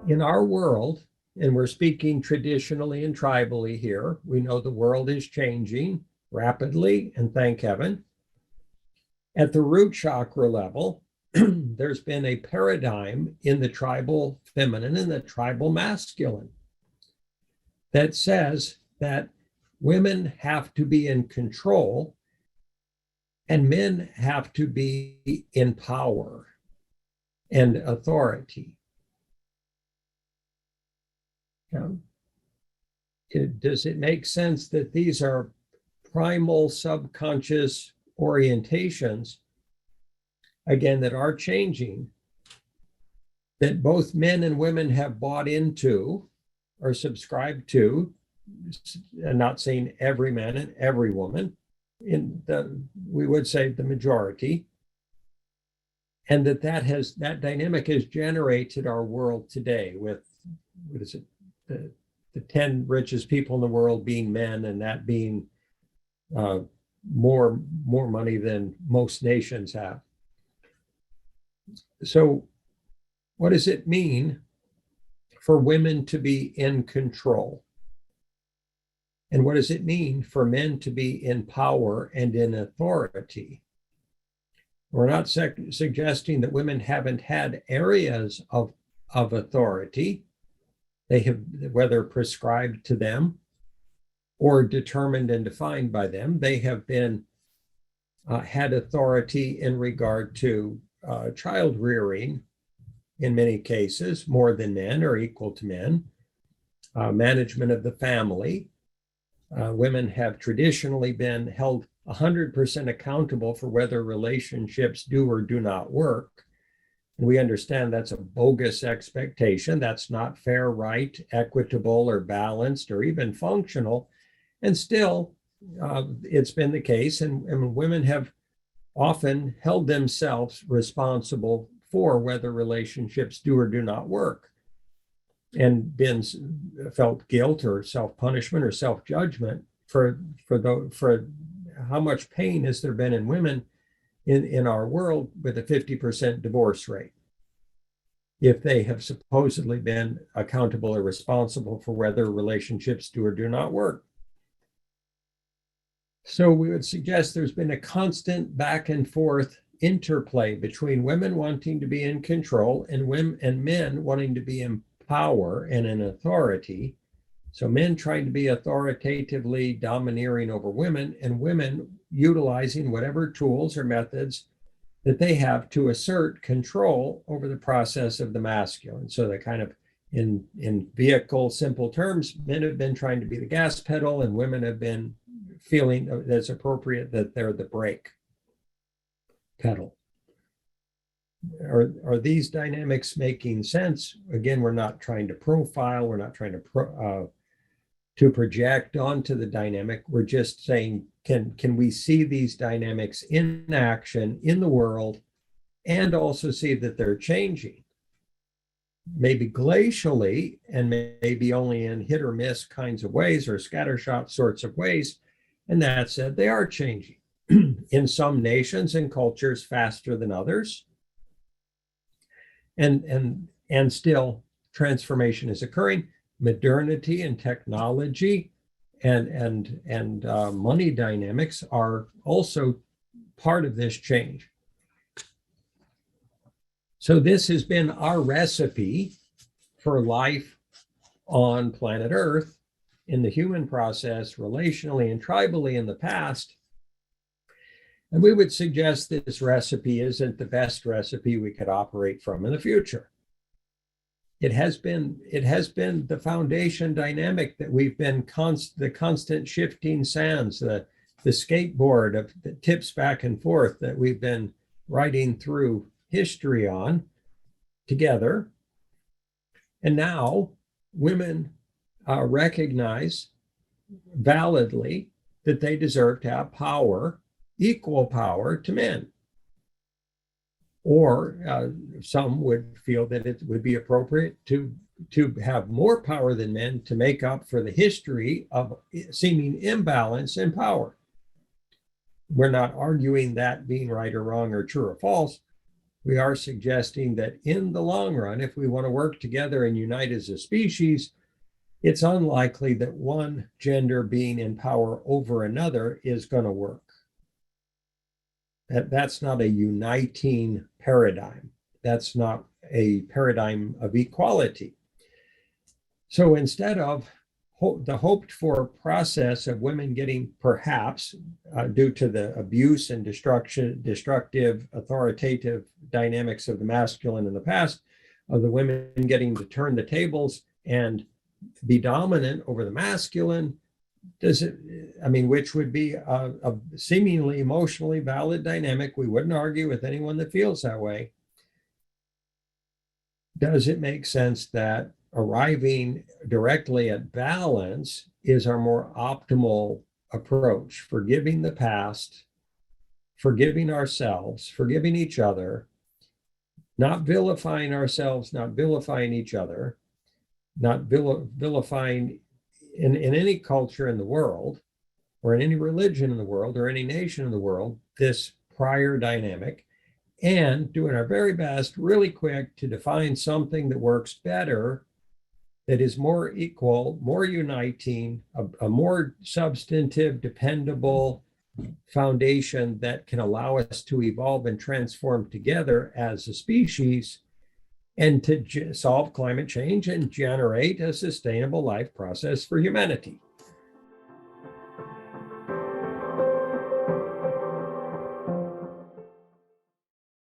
In our world, and we're speaking traditionally and tribally here, we know the world is changing rapidly, and thank heaven. At the root chakra level, there's been a paradigm in the tribal feminine and the tribal masculine that says that women have to be in control and men have to be in power and authority. Does it make sense that these are primal subconscious orientations, again, that are changing, that both men and women have bought into or subscribed to? I'm not saying every man and every woman, we would say the majority, and that dynamic has generated our world today with, what is it, the 10 richest people in the world being men, and that being more money than most nations have. So what does it mean for women to be in control? And what does it mean for men to be in power and in authority? We're not suggesting that women haven't had areas of authority. They have, whether prescribed to them or determined and defined by them, they have been had authority in regard to child rearing, in many cases, more than men or equal to men, management of the family. Women have traditionally been held 100% accountable for whether relationships do or do not work. And we understand that's a bogus expectation. That's not fair, right, equitable, or balanced, or even functional. And still, it's been the case. And women have often held themselves responsible for whether relationships do or do not work, and been felt guilt or self-punishment or self-judgment for how much pain has there been in women in our world with a 50% divorce rate, if they have supposedly been accountable or responsible for whether relationships do or do not work. So we would suggest there's been a constant back and forth interplay between women wanting to be in control and men wanting to be in power and in authority. So men trying to be authoritatively domineering over women, and women utilizing whatever tools or methods that they have to assert control over the process of the masculine. So that kind of, in vehicle simple terms, men have been trying to be the gas pedal, and women have been feeling that's appropriate that they're the brake pedal. Are these dynamics making sense? Again, we're not trying to profile, we're not trying to project onto the dynamic. We're just saying, can we see these dynamics in action in the world, and also see that they're changing? Maybe glacially, and maybe only in hit or miss kinds of ways, or scattershot sorts of ways. And that said, they are changing in some nations and cultures faster than others. And still transformation is occurring. Modernity and technology and money dynamics are also part of this change. So this has been our recipe for life on planet Earth, in the human process, relationally and tribally in the past. And we would suggest that this recipe isn't the best recipe we could operate from in the future. It has been the foundation dynamic that we've been the constant shifting sands, the skateboard that tips back and forth that we've been riding through history on together. And now women recognize validly that they deserve to have power, equal power to men. Or some would feel that it would be appropriate to have more power than men to make up for the history of seeming imbalance in power. We're not arguing that being right or wrong or true or false. we are suggesting that in the long run, if we want to work together and unite as a species, it's unlikely that one gender being in power over another is going to work. That's not a uniting paradigm. That's not a paradigm of equality. So instead of the hoped for process of women getting, perhaps due to the abuse and destructive, authoritative dynamics of the masculine in the past, of the women getting to turn the tables and be dominant over the masculine, which would be a seemingly emotionally valid dynamic. We wouldn't argue with anyone that feels that way. Does it make sense that arriving directly at balance is our more optimal approach? Forgiving the past, forgiving ourselves, forgiving each other, not vilifying ourselves, not vilifying each other, not vilifying in any culture in the world, or in any religion in the world, or any nation in the world, this prior dynamic, and doing our very best, really quick, to define something that works better, that is more equal, more uniting, a more substantive, dependable foundation that can allow us to evolve and transform together as a species, and to solve climate change and generate a sustainable life process for humanity.